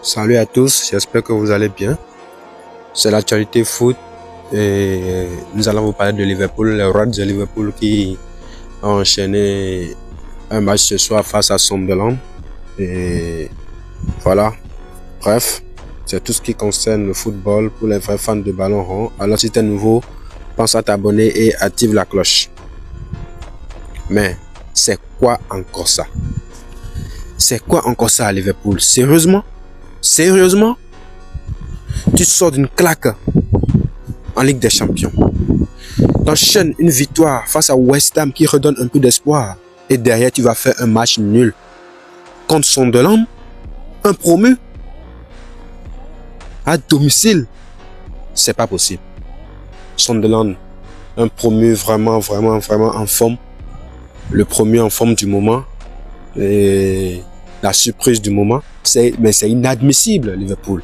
Salut à tous, j'espère que vous allez bien. C'est l'actualité foot et nous allons vous parler de Liverpool, les Reds de Liverpool qui ont enchaîné un match ce soir face à Sunderland. Et voilà, bref, c'est tout ce qui concerne le football pour les vrais fans de ballon rond. Alors si t'es nouveau, pense à t'abonner et active la cloche. Mais c'est quoi encore ça? C'est quoi encore ça à Liverpool? Sérieusement? Sérieusement? Tu sors d'une claque en Ligue des Champions. T'enchaînes une victoire face à West Ham qui redonne un peu d'espoir. Et derrière, tu vas faire un match nul contre Sunderland, un promu, à domicile. C'est pas possible. Sunderland, un promu vraiment en forme. Le premier en forme du moment. Et la surprise du moment. Mais c'est inadmissible, Liverpool.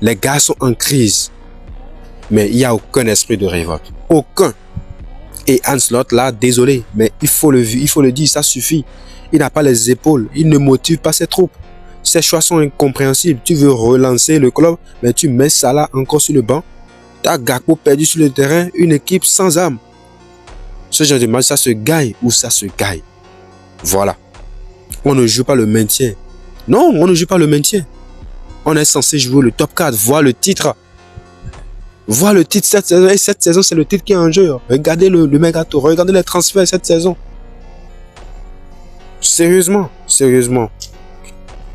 Les gars sont en crise. Mais il n'y a aucun esprit de révolte. Aucun. Et Ancelotti, là, désolé, mais il faut le dire, ça suffit. Il n'a pas les épaules. Il ne motive pas ses troupes. Ses choix sont incompréhensibles. Tu veux relancer le club, mais tu mets Salah encore sur le banc. Tu as Gakpo perdu sur le terrain, une équipe sans âme. Ce genre de match, ça se gagne ou ça se gagne. Voilà. On ne joue pas le maintien. Non, on ne joue pas le maintien. On est censé jouer le top 4, voir le titre. Voir le titre cette saison. Et cette saison, c'est le titre qui est en jeu. Regardez le mercato, regardez les transferts cette saison. Sérieusement.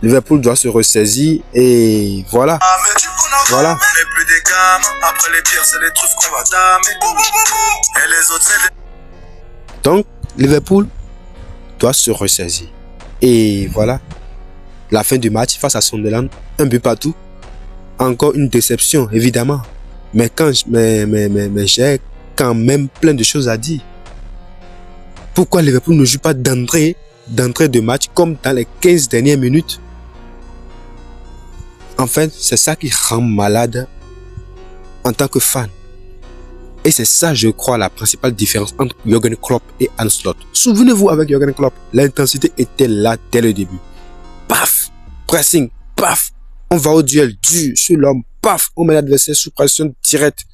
Liverpool doit se ressaisir et voilà. Voilà. Après les pires, c'est les trucs qu'on va damer. Et les autres, c'est les... Donc, Liverpool doit se ressaisir. Et voilà. La fin du match face à Sunderland, un but partout. Encore une déception, évidemment. Mais j'ai quand même plein de choses à dire. Pourquoi Liverpool ne joue pas d'entrée de match comme dans les 15 dernières minutes? En fait, c'est ça qui rend malade en tant que fan. Et c'est ça, je crois, la principale différence entre Jürgen Klopp et Ancelotti. Souvenez-vous, avec Jürgen Klopp, l'intensité était là dès le début. Paf! Pressing, paf! On va au duel dur sur l'homme, paf! On met l'adversaire sous pression directe.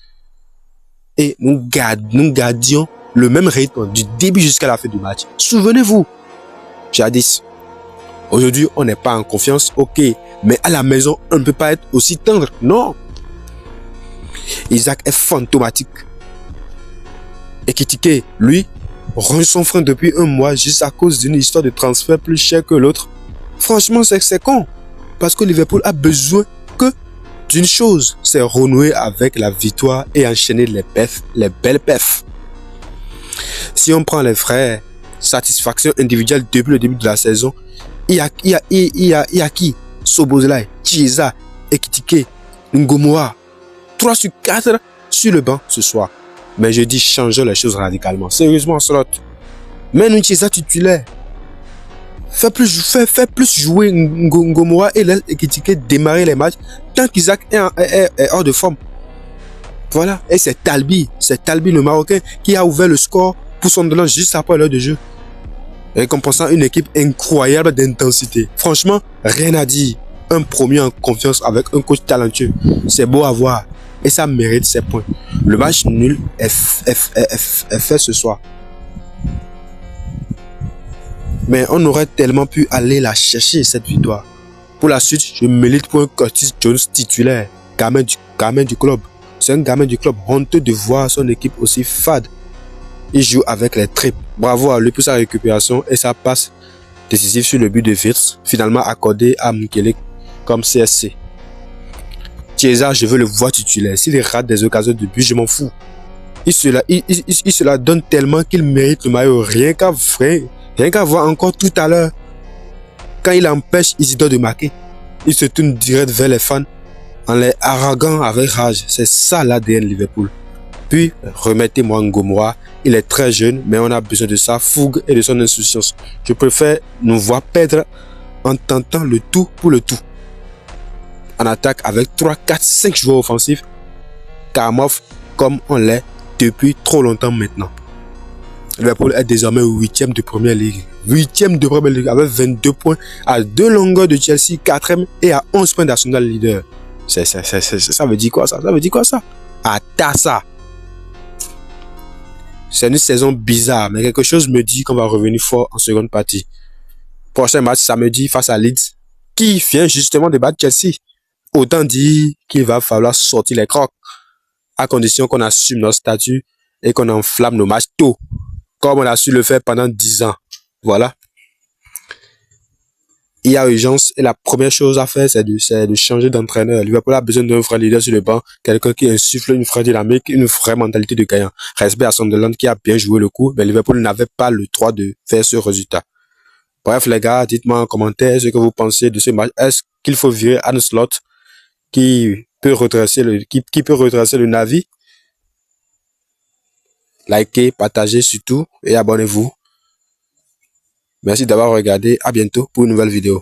Et nous gardions le même rythme du début jusqu'à la fin du match. Souvenez-vous, jadis. Aujourd'hui, on n'est pas en confiance, ok. Mais à la maison, on ne peut pas être aussi tendre. Non. Isaac est fantomatique. Ekitike, lui, ronge son frein depuis un mois juste à cause d'une histoire de transfert plus cher que l'autre. Franchement, c'est con. Parce que Liverpool a besoin que d'une chose, c'est renouer avec la victoire et enchaîner les belles perfs. Si on prend les frères, satisfaction individuelle depuis le début de la saison, il y a qui? Szoboszlai, Chiesa, Ekitike, Ngomora. 3 sur 4 sur le banc ce soir. Mais je dis changer les choses radicalement. Sérieusement, Ancelotti. Mets Chiesa titulaire. Fais plus jouer Ngomora et laisse Ekitike démarrer les matchs tant qu'Isaac est hors de forme. Voilà. Et c'est Talbi le Marocain qui a ouvert le score pour Sunderland juste après l'heure de jeu. Récompensant une équipe incroyable d'intensité. Franchement, rien à dire. Un premier en confiance avec un coach talentueux. C'est beau à voir. Et ça mérite ses points. Le match nul est fait ce soir. Mais on aurait tellement pu aller la chercher, cette victoire. Pour la suite, je milite pour un Curtis Jones titulaire. Gamin du club. C'est un gamin du club. Honteux de voir son équipe aussi fade. Il joue avec les tripes. Bravo à lui pour sa récupération et sa passe décisive sur le but de Wirtz, finalement accordé à Mukele comme CSC. Chiesa, je veux le voir titulaire. S'il rate des occasions de but, je m'en fous. Il se la donne tellement qu'il mérite le maillot. Rien qu'à voir encore tout à l'heure. Quand il empêche Isidore de marquer, il se tourne direct vers les fans en les haranguant avec rage. C'est ça l'ADN Liverpool. Puis, remettez-moi Ngomora. Il est très jeune, mais on a besoin de sa fougue et de son insouciance. Je préfère nous voir perdre en tentant le tout pour le tout. En attaque avec 3, 4, 5 joueurs offensifs. Karamov comme on l'est depuis trop longtemps maintenant. Liverpool est désormais 8e de Première Ligue. 8e de Première Ligue avec 22 points à 2 longueurs de Chelsea, 4e et à 11 points d'Arsenal leader. Ça veut dire quoi ça? Ça veut dire quoi ça? Ça. C'est une saison bizarre, mais quelque chose me dit qu'on va revenir fort en seconde partie. Prochain match samedi face à Leeds, qui vient justement de battre Chelsea. Autant dire qu'il va falloir sortir les crocs, à condition qu'on assume notre statut et qu'on enflamme nos matchs tôt, comme on a su le faire pendant 10 ans. Voilà. Il y a urgence et la première chose à faire, c'est de changer d'entraîneur. Liverpool a besoin d'un vrai leader sur le banc, quelqu'un qui insuffle une vraie dynamique, une vraie mentalité de gagnant. Respect à Sunderland qui a bien joué le coup, mais Liverpool n'avait pas le droit de faire ce résultat. Bref les gars, dites-moi en commentaire ce que vous pensez de ce match. Est-ce qu'il faut virer Arne Slot qui peut redresser le navire? Likez, partagez surtout et abonnez-vous. Merci d'avoir regardé. À bientôt pour une nouvelle vidéo.